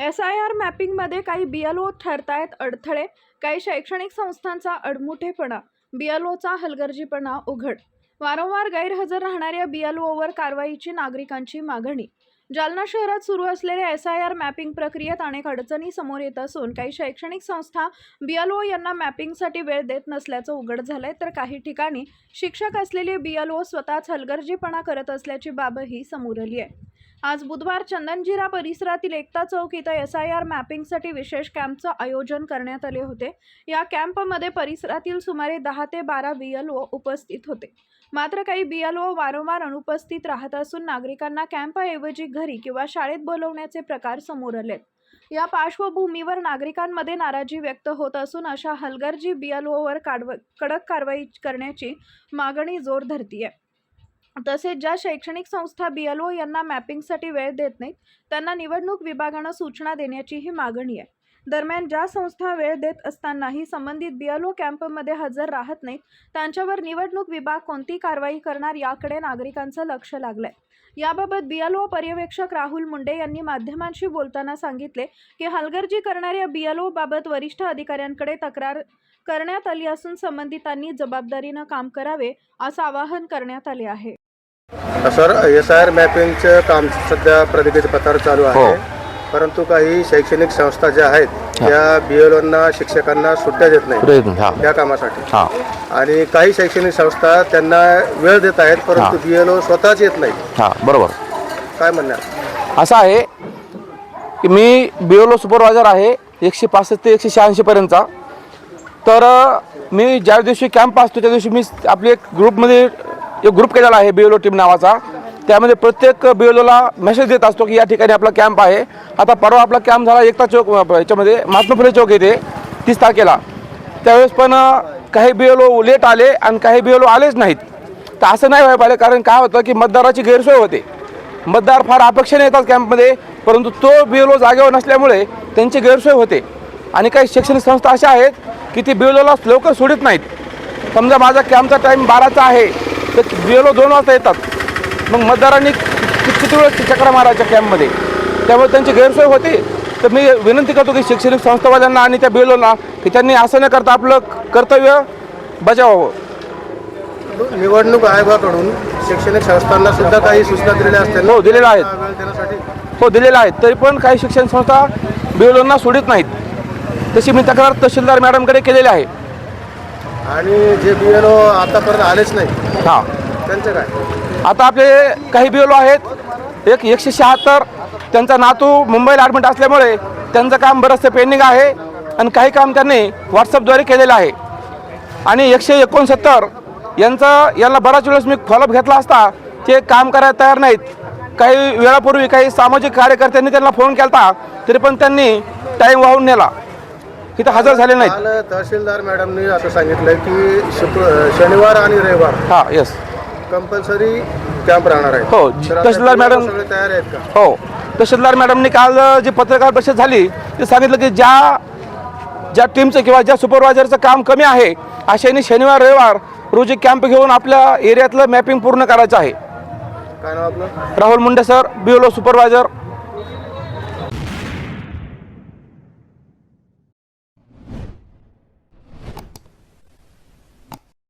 SIR मॅपिंगमध्ये काही BLO ठरतायत अडथळे, काही शैक्षणिक संस्थांचा अडमुठेपणा, BLOचा हलगर्जीपणा उघड. वारंवार गैरहजर राहणाऱ्या BLOवर कारवाईची नागरिकांची मागणी. जालना शहरात सुरू असलेल्या SIR मॅपिंग प्रक्रियेत अनेक अडचणी समोर येत असून काही शैक्षणिक संस्था BLO यांना मॅपिंगसाठी वेळ देत नसल्याचं उघड झालंय, तर काही ठिकाणी शिक्षक असलेले BLO स्वतःच हलगर्जीपणा करत असल्याची बाबही समोर आली आहे. आज बुधवार चंदनजिरा परिसरातील एकता चौक इथं SIR मॅपिंगसाठी विशेष कॅम्पचं आयोजन करण्यात आले होते. या कॅम्पमध्ये परिसरातील सुमारे 10 ते 12 BLO उपस्थित होते. मात्र काही BLO वारंवार अनुपस्थित राहत असून नागरिकांना कॅम्पऐवजी घरी किंवा शाळेत बोलवण्याचे प्रकार समोर आलेत. या पार्श्वभूमीवर नागरिकांमध्ये नाराजी व्यक्त होत असून अशा हलगर्जी BLOवर कडक कारवाई करण्याची मागणी जोर धरतीये. तसेच ज्या शैक्षणिक संस्था BLO यांना मॅपिंगसाठी वेळ देत नाहीत त्यांना निवडणूक विभागानं सूचना देण्याचीही मागणी आहे. दरम्यान ज्या संस्था वेळ देत असतानाही संबंधित BLO कॅम्पमध्ये हजर राहत नाहीत त्यांच्यावर निवडणूक विभाग कोणती कारवाई करणार याकडे नागरिकांचं लक्ष लागलंय. याबाबत BLO पर्यवेक्षक राहुल मुंडे यांनी माध्यमांशी बोलताना सांगितले की हलगर्जी करणाऱ्या BLO बाबत वरिष्ठ अधिकाऱ्यांकडे तक्रार करण्यात आली असून संबंधितांनी जबाबदारीनं काम करावे असं आवाहन करण्यात आले आहे. सर, SIR मॅपिंगचं काम सध्या प्रगतीच्या पथावर चालू आहे. परंतु काही शैक्षणिक संस्था ज्या आहेत त्या BLOंना शिक्षकांना सुट्ट्या देत नाही त्या कामासाठी, आणि काही शैक्षणिक संस्था त्यांना वेळ देत आहेत परंतु BLO स्वतःच येत नाही. बरोबर. काय म्हणणार असं आहे की मी BLO सुपरवायझर आहे 165 ते 186 पर्यंतचा. तर मी ज्या दिवशी कॅम्प असतो त्या दिवशी मी आपली एक ग्रुप केलेला आहे BLO टीम नावाचा. त्यामध्ये प्रत्येक BLOला मेसेज देत असतो की या ठिकाणी आपला कॅम्प आहे. आता परवा आपला कॅम्प झाला एकता चौक याच्यामध्ये महात्मा फुले चौक येथे 30 तारखेला. त्यावेळेस पण काही BLO लेट आले आणि काही BLO आलेच नाहीत. तर असं नाही व्हायला पाहिजे, कारण काय होतं की मतदाराची गैरसोय होते. मतदार फार अपेक्षेने येतात कॅम्पमध्ये, परंतु तो BLO जागेवर नसल्यामुळे त्यांची गैरसोय होते. आणि काही शैक्षणिक संस्था अशा आहेत की ती BLOला लवकर सोडित नाहीत. समजा माझा कॅम्पचा टाईम 12चा आहे तर BLO 2 वाजता येतात. मग मतदारांनी किती वेळ चक्रा मारायच्या कॅम्पमध्ये, त्यामुळे त्यांची गैरसोय होते. तर मी विनंती करतो की शैक्षणिक संस्थावाल्यांना आणि त्या BLOला की त्यांनी असं न करता आपलं कर्तव्य बजावावं. निवडणूक आयोगाकडून शैक्षणिक संस्थांना सुद्धा काही सूचना दिलेल्या असतील? हो, दिलेल्या आहेत. वेळ देण्यासाठी हो, दिलेल्या आहेत. तरी पण काही शिक्षण संस्था BLOंना सोडित नाहीत. तशी मी तक्रार तहसीलदार मॅडमकडे केलेली आहे. आणि जे BLO आतापर्यंत आलेच नाही त्यांचं काय? आता आपले काही BLO आहेत 176. त्यांचा नातू मुंबईला ॲडमिट असल्यामुळे त्यांचं काम बरंचसं पेंडिंग आहे आणि काही काम त्यांनी व्हॉट्सअपद्वारे केलेलं आहे. आणि 169 यांना बराच वेळेस मी फॉलोअप घेतला असता ते काम करायला तयार नाहीत. काही वेळापूर्वी काही सामाजिक कार्यकर्त्यांनी त्यांना फोन केला तरी पण त्यांनी टाईम वाहून नेला, इथं हजर झाले नाहीत. काल तहसीलदार मॅडमनी असं सांगितलं की शनिवार आणि रविवार येस कंपल्सरी कॅम्प राहणार आहे. हो, तहसीलदार मॅडम सगळे तयार आहेत का? हो, तहसीलदार मॅडमनी काल जी पत्रकार परिषद झाली ते सांगितलं की ज्या टीमचं किंवा ज्या सुपरवायझरचं काम कमी आहे अशाने शनिवार रविवार रोजी कॅम्प घेऊन आपल्या एरियातलं मॅपिंग पूर्ण करायचं आहे. काय नाव आपलं? Rahul Munde sir, BLO supervisor.